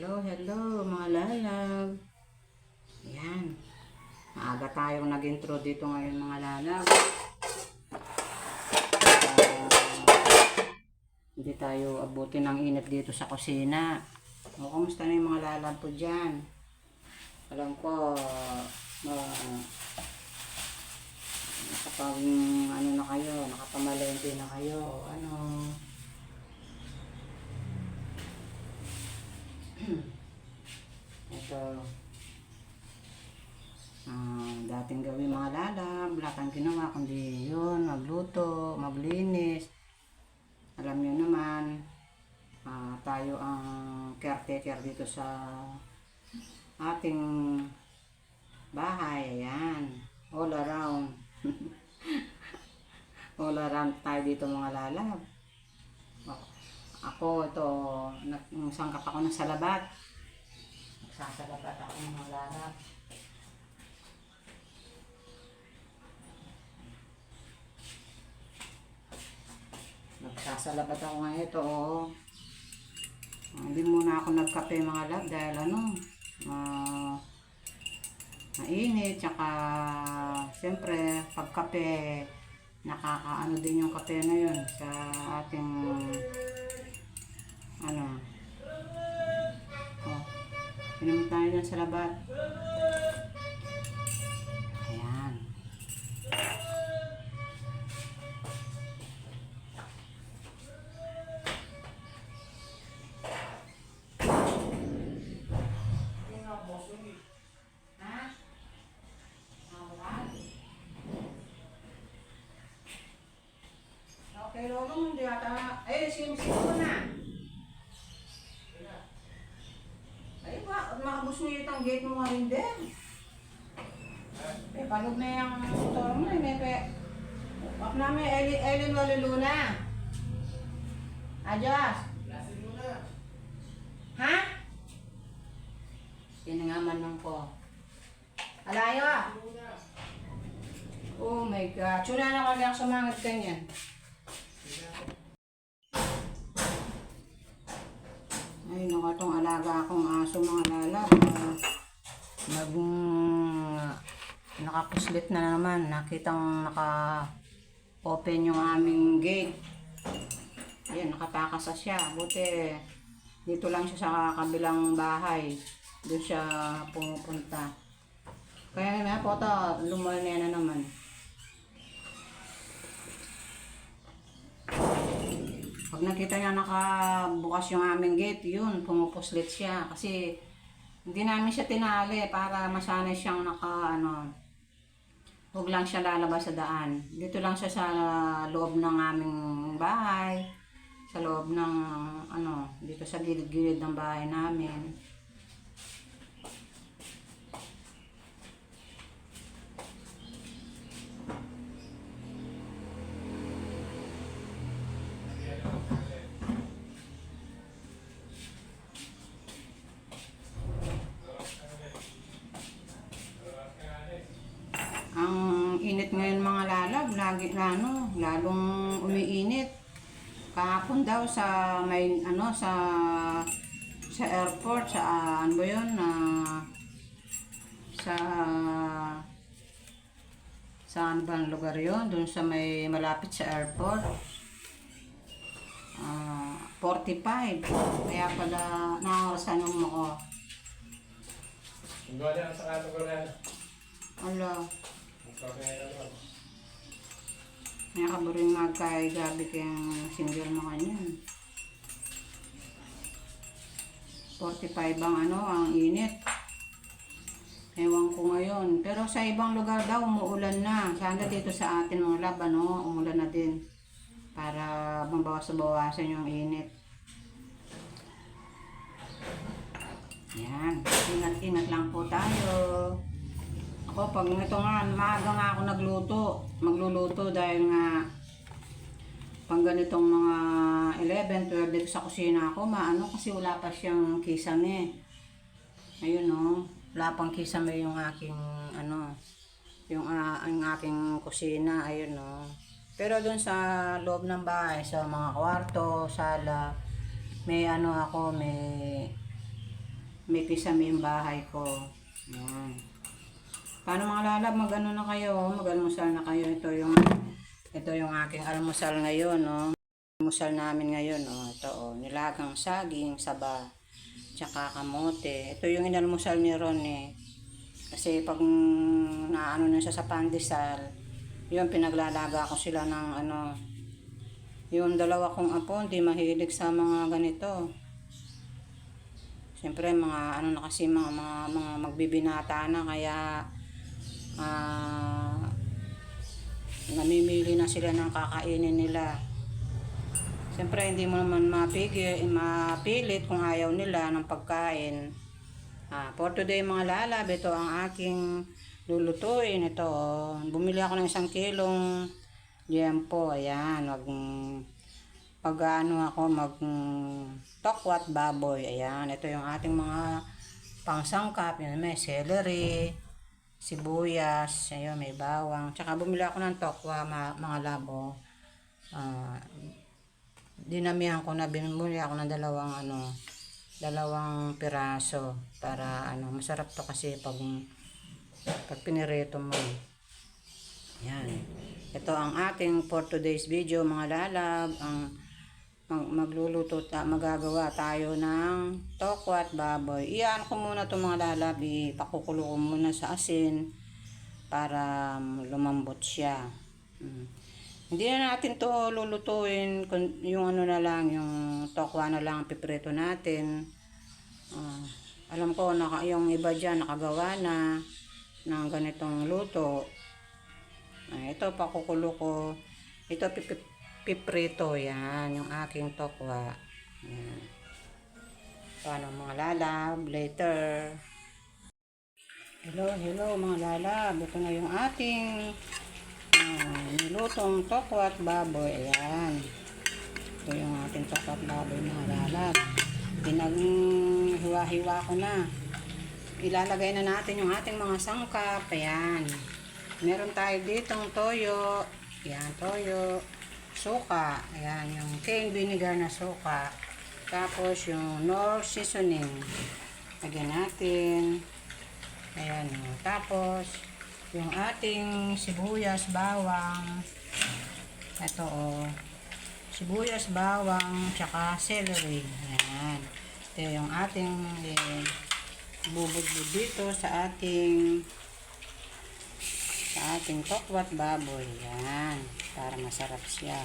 Hello, hello mga lalab. Ayan. Maaga tayong nag-intro dito ngayon mga lalab. Hindi tayo abutin ng init dito sa kusina. O, kumusta na yung mga lalab po dyan? Alam ko, kapag ano na kayo, nakapamalente na kayo, ano. Ito, dating gawin mga lalab, wala kang ginawa kundi yun, magluto, maglinis. Alam nyo naman, tayo ang caretaker dito sa ating bahay. Ayan, all around. All around tayo dito mga lalab. Ako ito, sangkap ako ng salabat. Nagsasalabat ako mga lalab. Nagsasalabat ako ngayon ito. Hindi muna ako nagkape mga lab dahil mainit, tsaka siyempre pagkape nakakaano din yung kape na yun sa ating inom tayo ng salabat. Ayan. Okay, lolo, hindi ata. Sino ko na? Ay, makabos mo yung gate mo nga rin din. Palog na yung motor mo, wak na may Ellen Luna. Adios. Ha? Sinangaman lang ko. Alayo. Oh my God. Tsura na kami ang sumangat kanyan. Ay, nakatong alaga akong aso mga lalab. Nakapuslit na naman. Nakitang naka-open yung aming gate. Ayan, nakatakas siya. Buti, dito lang siya sa kabilang bahay. Doon siya pumupunta. Kaya nga po ito, lumalnya na naman. Pag nakita niya nakabukas yung aming gate, yun, pumupuslit siya. Kasi hindi namin siya tinali para masanay siyang huwag lang siya lalabas sa daan. Dito lang siya sa loob ng aming bahay. Sa loob ng, dito sa gilid-gilid ng bahay namin. Ang init ngayon mga lalab, lalong umiinit. Kahapon daw sa sa airport, sa ano ba yun, sa ano bang lugar yun, dun sa may malapit sa airport. 45. Kaya pala nakakasan yung ako. Ang gawin sa kato ko na. Ala. May kaburing magkay gabi kayang single mo kanyan. 45 ang init. Ewan ko ngayon. Pero sa ibang lugar daw umuulan na. Sana dito sa atin mga lab, umulan na din. Para mabawas-bawasan yung init. Yan. Ingat-ingat lang po tayo. Ako, pag ito nga, maaga nga ako magluluto dahil nga pang ganitong mga 11, 12 dito sa kusina ako, kasi wala pa siyang kisame. Ayun wala pang kisame yung aking ang aking kusina, ayun Pero dun sa loob ng bahay, sa mga kwarto, sala, may may kisame yung bahay ko. Yan. Paano mga lalab, mag-ano na kayo, mag-almusal na kayo. Ito yung aking almusal ngayon, no. Almusal namin ngayon, no. Ito, nilagang saging, saba, tsaka kamote. Ito yung inalmusal ni Ron, eh. Kasi pag naano na siya sa pandesal, yun, pinaglalaga ko sila ng ano. Yung dalawa kong apo, hindi mahilig sa mga ganito. Siyempre, mga ano na kasi, mga magbibinata na, kaya namimili na sila ng kakainin nila. Siyempre, hindi mo naman mapilit kung ayaw nila ng pagkain. For today mga lalab, ito ang aking lulutuin. Ito, bumili ako ng 1 kilong liempo. Ayan, tokwat baboy. Ayan, ito yung ating mga pangsangkap. Yan, may celery, sibuyas, ayun, may bawang. Tsaka bumili ako ng tokwa, mga labo. Dinamihan ko na, bumili ako ng dalawang piraso para masarap to kasi pag pinirito mo. Yan. Ito ang ating for today's video mga lalab. Magagawa tayo ng tokwat baboy. Iyan ko muna to mga lalab, ipakukulo ko muna sa asin para lumambot siya. Hindi na natin to lulutuin, yung na lang, yung tokwa na lang piprito natin. Alam ko yung iba dyan nakagawa na ng ganitong luto. Ito pakukulo ko. Ito piprito, yan yung aking tokwa. Yan. Paano mga lalab, later. Hello mga lalab, ito na yung ating nilutong tokwat baboy. Ayan, ito yung ating tokwat baboy mga lalab. Pinaghiwa-hiwa ko na. Ilalagay na natin yung ating mga sangkap. Ayan, meron tayo ditong toyo. Ayan, toyo, suka. Ayan, yung cane vinegar na suka. Tapos yung Knorr seasoning. Lagyan natin. Ayan, tapos yung ating sibuyas, bawang. Ito sibuyas, bawang, tsaka celery. Ayan. Ito yung ating bubudbud dito sa ating tokwat baboy. Ayan. Para masarap siya.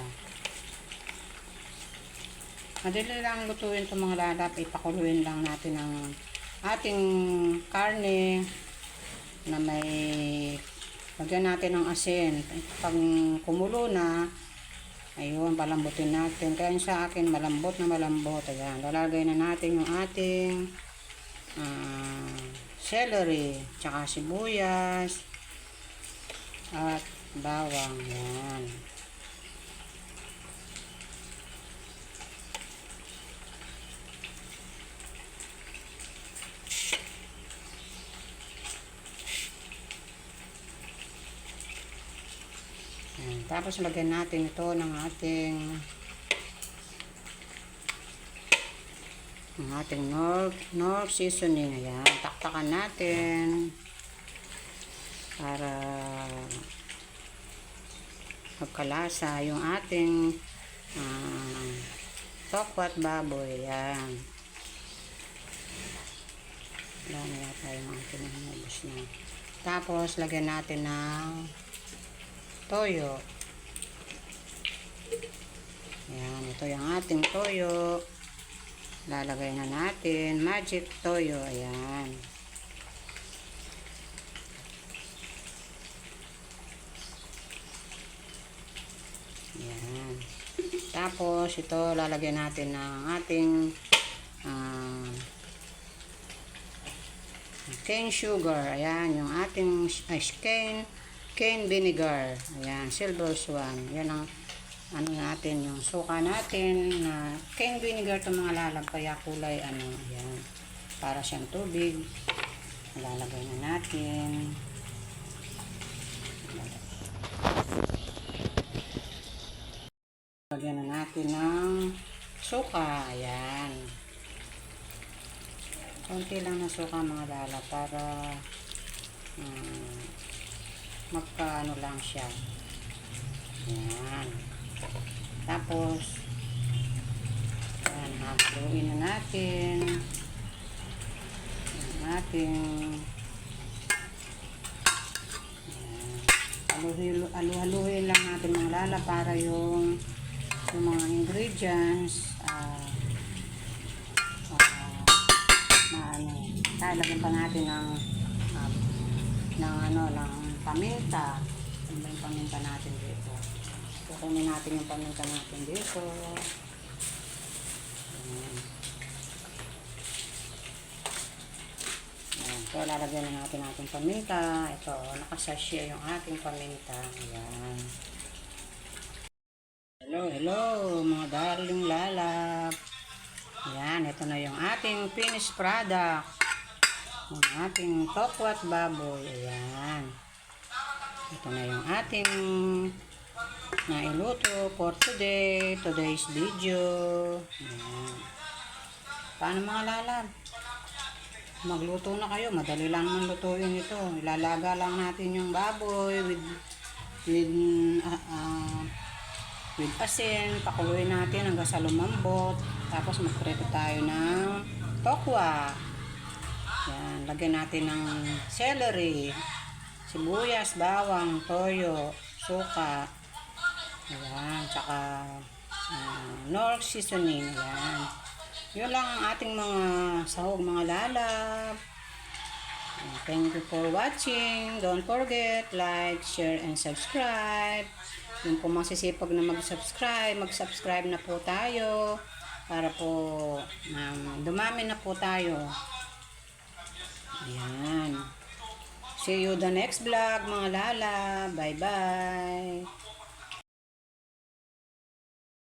Madali lang lutuin ito mga lalap. Ipakuluin lang natin ang ating karne na may lagyan natin ng asin. Pag kumulo na, ayun, palambutin natin. Kaya sa akin, malambot na malambot. Ayan, lalagay na natin yung ating celery, tsaka sibuyas, at bawang. Ayan. Tapos lagyan natin ito ng ating Knorr seasoning. Ayan, taktakan natin para magkalasa yung ating tokwat baboy. Ayan. Wala na tayo ng ating nabos na. Tapos lagyan natin ng toyo. Ayan, ito yung ating toyo. Lalagay na natin magic toyo. Ayan. Ayan. Tapos ito lalagyan natin ng ating cane sugar. Ayan, yung ating cane vinegar. Ayan, silver swan. Yan ang natin, yung suka natin na cane vinegar to mga lalab, kaya kulay ayan, para siyang tubig. Lalagay na natin. Lagyan na natin ng suka. Ayan. Konti lang na suka mga lala para magkaano lang siya. Yan. Tapos, yan, haluin na natin. Haluhaluin lang natin mga lala para yung mga ingredients lagyan pa natin ng paminta. Ano ba yung paminta natin dito? Kukunin natin yung paminta natin dito. So, lalagyan na natin ating paminta. Ito, nakasasya yung ating paminta. Ayan. Hello, mga darling lalap. Ayan, ito na yung ating finished product. Yung ating tokwat baboy. Ayan. Ito na yung ating nailuto for today's video. Ayan. Paano mga lalap? Magluto na kayo. Madali lang naman lutuin ito. Ilalaga lang natin yung baboy with asin. Pakuluin natin hanggang sa lumambot. Tapos magprito tayo ng tokwa. Yan. Lagyan natin ng celery, sibuyas, bawang, toyo, suka. Ayan. Tsaka Knorr seasoning. Ayan. Yun lang ang ating mga sahog mga lalap. Thank you for watching. Don't forget, like, share, and subscribe. Yung po masisipag na mag-subscribe na po tayo para po dumami na po tayo. Ayan. See you the next vlog mga lala. Bye bye.